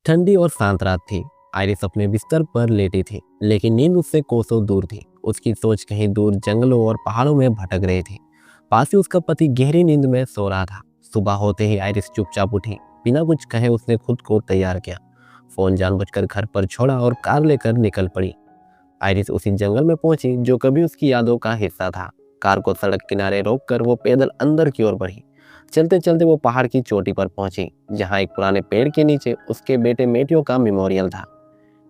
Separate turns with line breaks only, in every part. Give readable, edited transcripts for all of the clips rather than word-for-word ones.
ठंडी और शांत रात थी। आइरिस अपने बिस्तर पर लेटी थी, लेकिन नींद उससे कोसों दूर थी। उसकी सोच कहीं दूर जंगलों और पहाड़ों में भटक रही थी। पास ही उसका पति गहरी नींद में सो रहा था। सुबह होते ही आइरिस चुपचाप उठी। बिना कुछ कहे उसने खुद को तैयार किया, फोन जानबूझकर घर पर छोड़ा और कार लेकर निकल पड़ी। आइरिस उसी जंगल में पहुंची जो कभी उसकी यादों का हिस्सा था। कार को सड़क किनारे रोककर वो पैदल अंदर की ओर बढ़ी। चलते चलते वो पहाड़ की चोटी पर पहुंची, जहां एक पुराने पेड़ के नीचे उसके बेटे मेटियो का मेमोरियल था।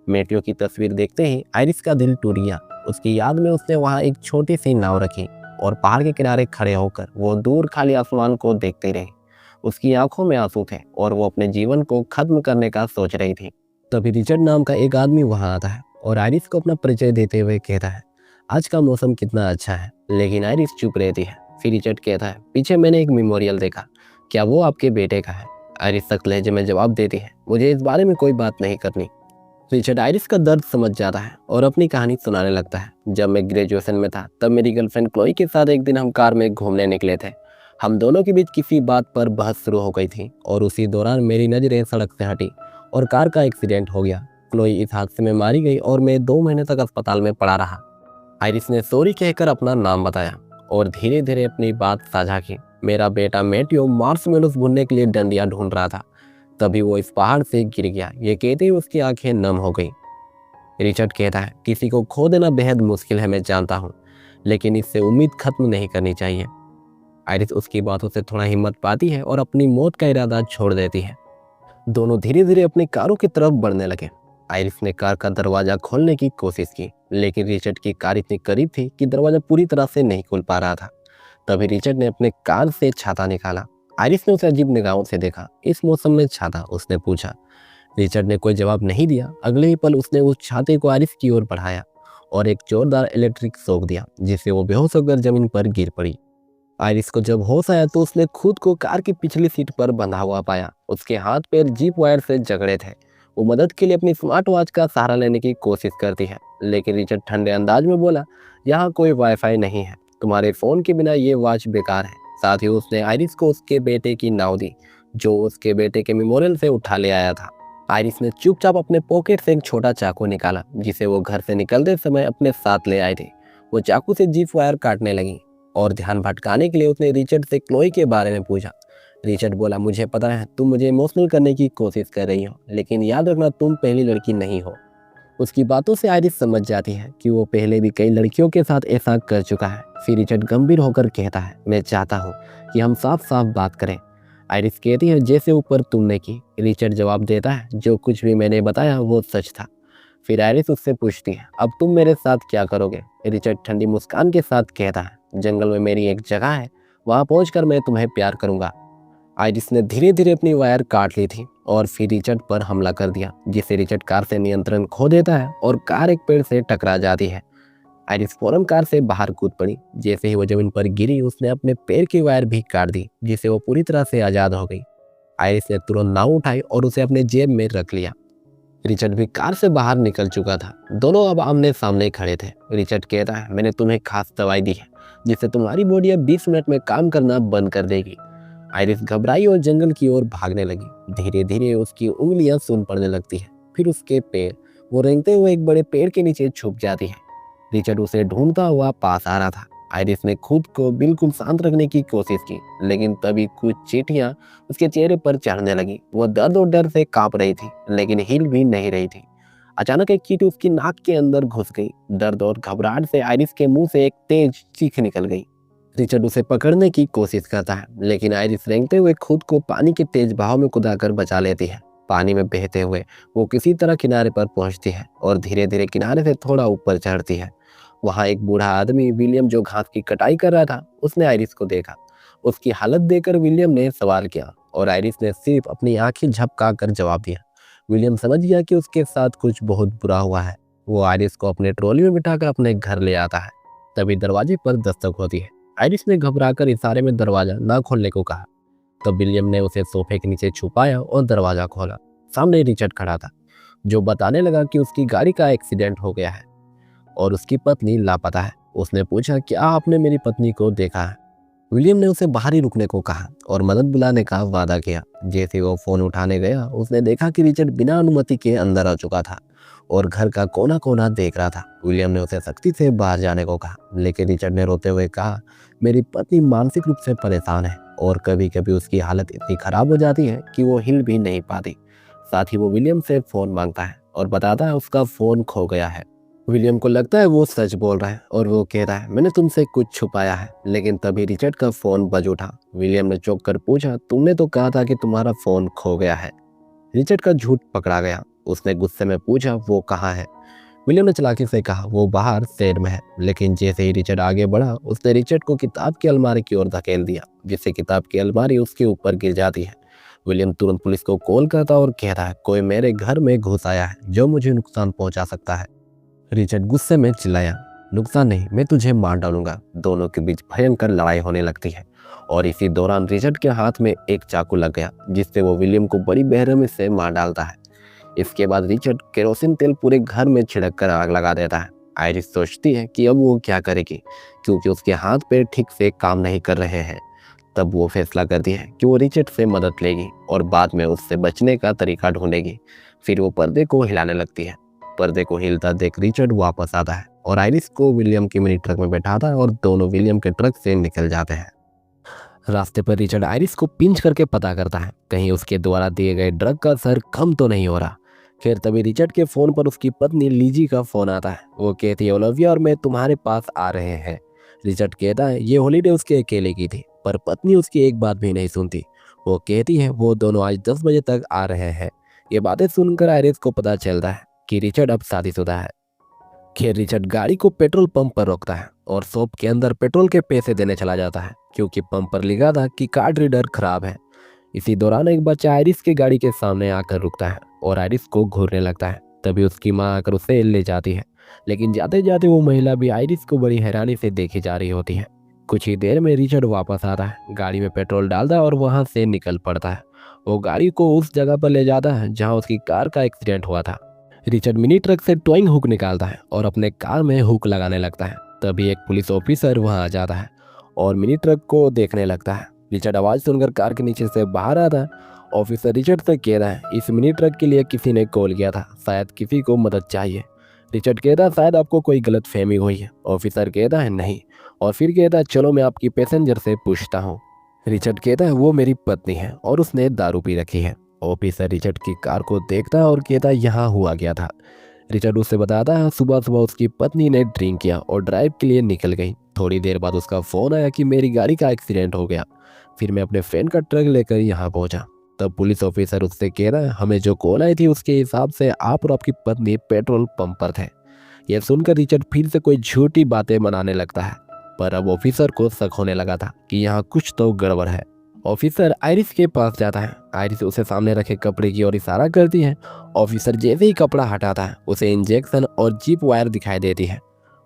मेटियो की तस्वीर देखते ही आइरिस का दिल टूट गया। उसकी याद में उसने वहां एक छोटी सी नाव रखी और पहाड़ के किनारे खड़े होकर वो दूर खाली आसमान को देखते रहे। उसकी आंखों में आंसू थे और वो अपने जीवन को खत्म करने का सोच रही थी। तभी रिचर्ड नाम का एक आदमी वहां आता है और आइरिस को अपना परिचय देते हुए कहता है, आज का मौसम कितना अच्छा है। लेकिन आइरिस चुप रहती है। फिर रिचर्ड कहता है, पीछे मैंने एक मेमोरियल देखा, क्या वो आपके बेटे का है? आइरिस सख्त लहजे में जवाब देती है, मुझे इस बारे में कोई बात नहीं करनी। रिचर्ड आइरिस का दर्द समझ जाता है और अपनी कहानी सुनाने लगता है। जब मैं ग्रेजुएशन में था तब मेरी गर्लफ्रेंड क्लोई के साथ एक दिन हम कार में घूमने निकले थे। हम दोनों के बीच किसी बात पर बहस शुरू हो गई थी और उसी दौरान मेरी नज़रें सड़क से हटी और कार का एक्सीडेंट हो गया। क्लोई इस हादसे में मारी गई और मैं 2 महीने तक अस्पताल में पड़ा रहा। आइरिस ने सॉरी कहकर अपना नाम बताया और धीरे धीरे अपनी बात साझा की। मेरा बेटा मेटियो मार्शमेलोस भुनने के लिए डंडियां ढूंढ रहा था, तभी वो इस पहाड़ से गिर गया। ये कहते ही उसकी आंखें नम हो गई। रिचर्ड कहता है, किसी को खो देना बेहद मुश्किल है, मैं जानता हूँ, लेकिन इससे उम्मीद खत्म नहीं करनी चाहिए। आइरिस उसकी बातों से थोड़ा हिम्मत पाती है और अपनी मौत का इरादा छोड़ देती है। दोनों धीरे धीरे अपनी कारों की तरफ बढ़ने लगे। आइरिस ने कार का दरवाजा खोलने की कोशिश की, लेकिन रिचर्ड की कार इतनी करीब थी कि दरवाजा पूरी तरह से नहीं खुल पा रहा था। तभी रिचर्ड ने अपने कार से छाता निकाला। आइरिस ने उसे अजीब निगाहों से देखा। इस मौसम में छाता? उसने पूछा। रिचर्ड ने कोई जवाब नहीं दिया। अगले ही पल उसने उस छाते को आइरिस की ओर बढ़ाया और एक जोरदार इलेक्ट्रिक शॉक दिया, जिससे वो बेहोश होकर जमीन पर गिर पड़ी। आइरिस को जब होश आया तो उसने खुद को कार की पिछली सीट पर बंधा हुआ पाया। उसके हाथ पैर जीप वायर से जकड़े थे। वो मदद के लिए अपनी स्मार्ट वॉच का सहारा लेने की कोशिश करती है, लेकिन रिचर्ड ठंडे अंदाज में बोला, यहाँ कोई वाईफाई नहीं है, तुम्हारे फोन के बिना ये वॉच बेकार है। साथ ही उसने आइरिस को उसके बेटे की नाव दी, जो उसके बेटे के मेमोरियल से उठा ले आया था। आइरिस ने चुपचाप अपने पॉकेट से एक छोटा चाकू निकाला, जिसे वो घर से निकलते समय अपने साथ ले आए थे। वो चाकू से जीप वायर काटने लगी और ध्यान भटकाने के लिए उसने रिचर्ड से क्लोई के बारे में पूछा। रिचर्ड बोला, मुझे पता है तुम मुझे इमोशनल करने की कोशिश कर रही हो, लेकिन याद रखना तुम पहली लड़की नहीं हो। उसकी बातों से आइरिस समझ जाती है कि वो पहले भी कई लड़कियों के साथ ऐसा कर चुका है। फिर रिचर्ड गंभीर होकर कहता है, मैं चाहता हूँ कि हम साफ साफ बात करें। आइरिस कहती है, जैसे ऊपर तुमने की। रिचर्ड जवाब देता है, जो कुछ भी मैंने बताया वो सच था। फिर आइरिस उससे पूछती है, अब तुम मेरे साथ क्या करोगे? रिचर्ड ठंडी मुस्कान के साथ कहता है, जंगल में मेरी एक जगह है, वहां पहुंचकर मैं तुम्हें प्यार करूंगा। आइरिस ने धीरे धीरे अपनी वायर काट ली थी और फिर रिचर्ड पर हमला कर दिया, जिससे रिचर्ड कार से नियंत्रण खो देता है और कार एक पेड़ से टकरा जाती है। आइरिस फौरन कार से बाहर कूद पड़ी। जैसे ही वो जमीन पर गिरी उसने अपने पैर की वायर भी काट दी, जिससे वो पूरी तरह से आजाद हो गई। आइरिस ने तुरंत नाव उठाई और उसे अपने जेब में रख लिया। रिचर्ड भी कार से बाहर निकल चुका था। दोनों अब आमने सामने खड़े थे। रिचर्ड कहता है, मैंने तुम्हें खास दवाई दी है, जिससे तुम्हारी बॉडी अब 20 मिनट में काम करना बंद कर देगी। आइरिस घबराई और जंगल की ओर भागने लगी। धीरे धीरे उसकी उंगलियां सून पड़ने लगती है, फिर उसके पैर। वो रेंगते हुए एक बड़े पेड़ के नीचे छुप जाती है। रिचर्ड उसे ढूंढता हुआ पास आ रहा था। आइरिस ने खुद को बिल्कुल शांत रखने की कोशिश की, लेकिन तभी कुछ चींटियां उसके चेहरे पर चढ़ने लगी। वो दर्द और डर से कांप रही थी, लेकिन हिल भी नहीं रही थी। अचानक एक चींटी उसकी नाक के अंदर घुस गई। दर्द और घबराहट से आइरिस के मुंह से एक तेज चीख निकल गई। रिचर्ड उसे पकड़ने की कोशिश करता है, लेकिन आइरिस रेंगते हुए खुद को पानी के तेज बहाव में कुदाकर बचा लेती है। पानी में बहते हुए वो किसी तरह किनारे पर पहुंचती है और धीरे धीरे किनारे से थोड़ा ऊपर चढ़ती है। वहां एक बूढ़ा आदमी विलियम, जो घास की कटाई कर रहा था, उसने आइरिस को देखा। उसकी हालत देखकर विलियम ने सवाल किया और आइरिस ने सिर्फ अपनी आंखें झपका कर जवाब दिया। विलियम समझ गया कि उसके साथ कुछ बहुत बुरा हुआ है। वो आइरिस को अपने ट्रॉली में बिठाकर अपने घर ले आता है। तभी दरवाजे पर दस्तक होती है। आइरिस ने घबराकर इशारे में दरवाजा ना खोलने को कहा। तब विलियम ने उसे सोफे के नीचे छुपाया और दरवाजा खोला। सामने रिचर्ड खड़ा था, जो बताने लगा कि उसकी गाड़ी का एक्सीडेंट हो गया है और उसकी पत्नी लापता है। उसने पूछा, क्या आपने मेरी पत्नी को देखा है? विलियम ने उसे बाहर ही रुकने को कहा और मदद बुलाने का वादा किया। जैसे वो फोन उठाने गया, उसने देखा कि रिचर्ड बिना अनुमति के अंदर आ चुका था और घर का कोना कोना देख रहा था। विलियम ने उसे सख्ती से बाहर जाने को कहा, लेकिन रिचर्ड ने रोते हुए कहा, मेरी पत्नी मानसिक रूप से परेशान है और कभी कभी उसकी हालत इतनी खराब हो जाती है कि वो हिल भी नहीं पाती। साथ ही वो विलियम से फोन मांगता है और बताता है उसका फोन खो गया है। विलियम को लगता है वो सच बोल रहा है और वो कह रहा है, मैंने तुमसे कुछ छुपाया है। लेकिन तभी रिचर्ड का फोन बज उठा। विलियम ने चौंक कर पूछा, तुमने तो कहा था कि तुम्हारा फोन खो गया है। रिचर्ड का झूठ पकड़ा गया। उसने गुस्से में पूछा, वो कहाँ है? विलियम ने चालाकी से कहा, वो बाहर शहर में है। लेकिन जैसे ही रिचर्ड आगे बढ़ा, उसने रिचर्ड को किताब की अलमारी की ओर धकेल दिया, जिससे किताब की अलमारी उसके ऊपर गिर जाती है। विलियम तुरंत पुलिस को कॉल करता और कहता है, कोई मेरे घर में घुस आया है जो मुझे नुकसान पहुंचा सकता है। रिचर्ड गुस्से में चिल्लाया, नुकसान नहीं, मैं तुझे मार डालूंगा। दोनों के बीच भयंकर लड़ाई होने लगती है और इसी दौरान रिचर्ड के हाथ में एक चाकू लग गया, जिससे वो विलियम को बड़ी बेरहमी से मार डालता है। इसके बाद रिचर्ड केरोसिन तेल पूरे घर में छिड़क कर आग लगा देता है। आयरिस सोचती है कि अब वो क्या करेगी, क्योंकि उसके हाथ पैर ठीक से काम नहीं कर रहे हैं। तब वो फैसला करती है कि वो रिचर्ड से मदद लेगी और बाद में उससे बचने का तरीका ढूंढेगी। फिर वो पर्दे को हिलाने लगती है। पर्दे को हिलता देख रिचर्ड वापस आता है और आयरिस को विलियम की मिनी ट्रक में बैठाता है और दोनों विलियम के ट्रक से निकल जाते हैं। रास्ते पर रिचर्ड आयरिस को पिंच करके पता करता है कहीं उसके द्वारा दिए गए ड्रग का असर कम तो नहीं हो रहा। खैर तभी रिचर्ड के फोन पर उसकी पत्नी लीजी का फोन आता है। वो कहती है, ओलिविया और मैं तुम्हारे पास आ रहे हैं। रिचर्ड कहता है ये हॉलीडे उसके अकेले की थी, पर पत्नी उसकी एक बात भी नहीं सुनती। वो कहती है वो दोनों आज 10 बजे तक आ रहे हैं। ये बातें सुनकर आयरिस को पता चलता है कि रिचर्ड अब शादीशुदा है। खैर रिचर्ड गाड़ी को पेट्रोल पंप पर रोकता है और शॉप के अंदर पेट्रोल के पैसे देने चला जाता है, क्योंकि पंप पर लिखा था कि कार्ड रीडर खराब है। इसी दौरान एक बच्चा आयरिस की गाड़ी के सामने आकर रुकता है और आयरिस को घूरने लगता है। तभी उसकी मां आकर उसे ले जाती है, लेकिन जाते जाते वो महिला भी आयरिस को बड़ी हैरानी से देखी जा रही होती है। कुछ ही देर में रिचर्ड वापस आता है, गाड़ी में पेट्रोल डालता है और वहां से निकल पड़ता है। वो गाड़ी को उस जगह पर ले जाता है जहां उसकी कार का एक्सीडेंट हुआ था। रिचर्ड मिनी ट्रक से टोइंग हुक निकालता है और अपने कार में हुक लगाने लगता है। तभी एक पुलिस ऑफिसर वहां आ जाता है और मिनी ट्रक को देखने लगता है। रिचर्ड आवाज सुनकर कार के नीचे से बाहर आता है। ऑफिसर रिचर्ड से कह रहा है, इस मिनी ट्रक के लिए किसी ने कॉल किया था, शायद किसी को मदद चाहिए। रिचर्ड कहता है, शायद आपको कोई गलत फहमी हुई है। ऑफिसर कहता है नहीं, और फिर कहता है, चलो मैं आपकी पैसेंजर से पूछता हूँ। रिचर्ड कहता है वो मेरी पत्नी है और उसने दारू पी रखी है। ऑफिसर रिचर्ड की कार को देखता है और कहता है यहाँ हुआ गया था। रिचर्ड उससे बताता है सुबह सुबह उसकी पत्नी ने ड्रिंक किया और ड्राइव के लिए निकल गई। थोड़ी देर बाद उसका फोन आया कि मेरी गाड़ी का एक्सीडेंट हो गया। फिर मैं अपने फ्रेंड का ट्रक लेकर यहाँ पहुंचा। तब पुलिस ऑफिसर उससे कह रहा है, हमें जो कॉल आई थी उसके हिसाब से आप और आपकी पत्नी पेट्रोल पंप पर थे। यह सुनकर रिचर्ड फिर से कोई झूठी बातें बनाने लगता है, पर अब ऑफिसर को शक होने लगा था कि यहाँ कुछ तो गड़बड़ है। ऑफिसर आयरिस के पास जाता है। आयरिस उसे सामने रखे कपड़े की ओर इशारा करती है। ऑफिसर जैसे ही कपड़ा हटाता है उसे इंजेक्शन और जीप वायर दिखाई देती है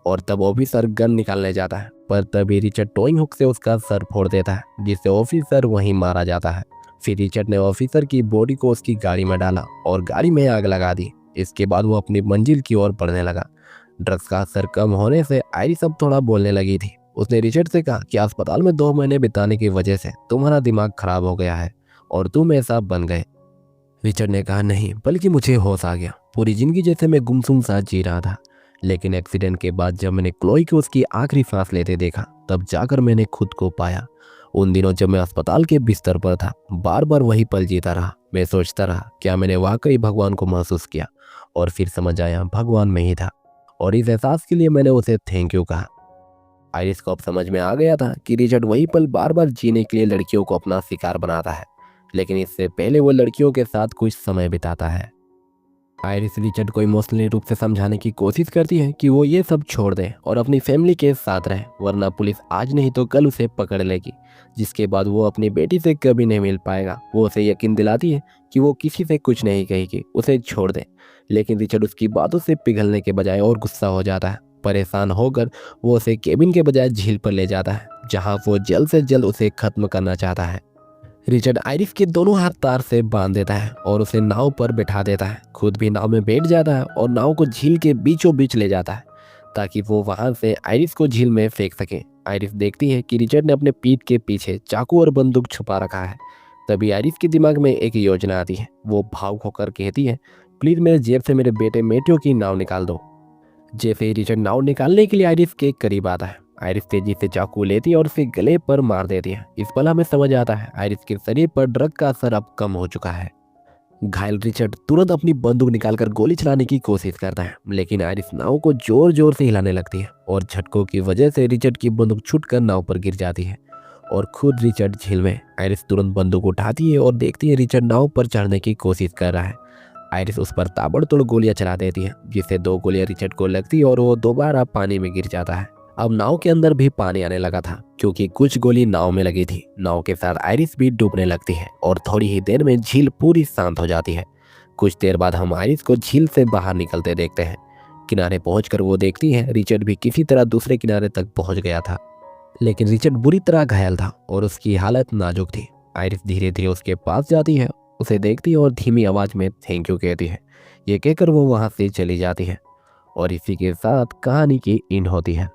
और तब ऑफिसर गन निकालने जाता है, पर तभी रिचर्ड टोइंग हुक से उसका सर फोड़ देता है, जिससे ऑफिसर वहीं मारा जाता है। फिर रिचर्ड ने ऑफिसर की बॉडी को उसकी गाड़ी में डाला और गाड़ी में आग लगा दी। इसके बाद वो अपनी मंजिल की ओर बढ़ने लगा। ड्रग्स का असर कम होने से आयरिस अब थोड़ा बोलने लगी थी। उसने रिचर्ड से कहा कि अस्पताल में 2 महीने बिताने की वजह से तुम्हारा दिमाग खराब हो गया है और तुम ऐसा बन गए। रिचर्ड ने कहा नहीं, बल्कि मुझे होश आ गया। पूरी जिंदगी जैसे मैं गुमसुम सा जी रहा था, लेकिन एक्सीडेंट के बाद जब मैंने क्लोई को उसकी आखिरी सांस लेते देखा, तब जाकर मैंने खुद को पाया। उन दिनों जब मैं अस्पताल के बिस्तर पर था, बार बार वही पल जीता रहा। मैं सोचता रहा क्या मैंने वाकई भगवान को महसूस किया, और फिर समझ आया भगवान में ही था, और इस एहसास के लिए मैंने उसे थैंक यू कहा। आयरिस को अब समझ में आ गया था कि रिचर्ड वही पल बार बार जीने के लिए लड़कियों को अपना शिकार बनाता है, लेकिन इससे पहले वो लड़कियों के साथ कुछ समय बिताता है। आयरिस रिचर्ड को इमोशनली रूप से समझाने की कोशिश करती है कि वो ये सब छोड़ दे और अपनी फैमिली के साथ रहे, वरना पुलिस आज नहीं तो कल उसे पकड़ लेगी, जिसके बाद वो अपनी बेटी से कभी नहीं मिल पाएगा। वो उसे यकीन दिलाती है कि वो किसी से कुछ नहीं कहेगी, उसे छोड़ दे। लेकिन रिचर्ड उसकी बातों से पिघलने के बजाय और गुस्सा हो जाता है। परेशान होकर वो उसे केबिन के बजाय झील पर ले जाता है, जहाँ वो जल्द से जल्द उसे खत्म करना चाहता है। रिचर्ड आयरिस के दोनों हाथ तार से बांध देता है और उसे नाव पर बैठा देता है। खुद भी नाव में बैठ जाता है और नाव को झील के बीचों बीच ले जाता है, ताकि वो वहां से आयरिस को झील में फेंक सके। आइरिस देखती है कि रिचर्ड ने अपने पीठ के पीछे चाकू और बंदूक छुपा रखा है। तभी आइरिस के दिमाग में एक योजना आती है। वो भावुक होकर कहती है, प्लीज मेरे जेब से मेरे बेटे मेटियो की नाव निकाल दो। जैसे ही रिचर्ड नाव निकालने के लिए आइरिस के करीब आता है, आइरिस तेजी से चाकू लेती है और उसे गले पर मार देती है। इस पल हमें समझ आता है आइरिस के शरीर पर ड्रग का असर अब कम हो चुका है। घायल रिचर्ड तुरंत अपनी बंदूक निकालकर गोली चलाने की कोशिश करता है, लेकिन आइरिस नाव को जोर जोर से हिलाने लगती है और झटकों की वजह से रिचर्ड की बंदूक छूटकर नाव पर गिर जाती है और खुद रिचर्ड झील में। आइरिस तुरंत बंदूक उठाती है और देखती है रिचर्ड नाव पर चढ़ने की कोशिश कर रहा है। आइरिस उस पर ताबड़तोड़ गोलियां चला देती है, जिससे 2 गोलियां रिचर्ड को लगती है और वो दोबारा पानी में गिर जाता है। अब नाव के अंदर भी पानी आने लगा था, क्योंकि कुछ गोली नाव में लगी थी। नाव के साथ आइरिस भी डूबने लगती है और थोड़ी ही देर में झील पूरी शांत हो जाती है। कुछ देर बाद हम आइरिस को झील से बाहर निकलते देखते हैं। किनारे पहुंचकर वो देखती है रिचर्ड भी किसी तरह दूसरे किनारे तक पहुंच गया था, लेकिन रिचर्ड बुरी तरह घायल था और उसकी हालत नाजुक थी। आइरिस धीरे धीरे उसके पास जाती है, उसे देखती है और धीमी आवाज में थैंक यू कहती है। ये कहकर वो वहां से चली जाती है और इसी के साथ कहानी की एंड होती है।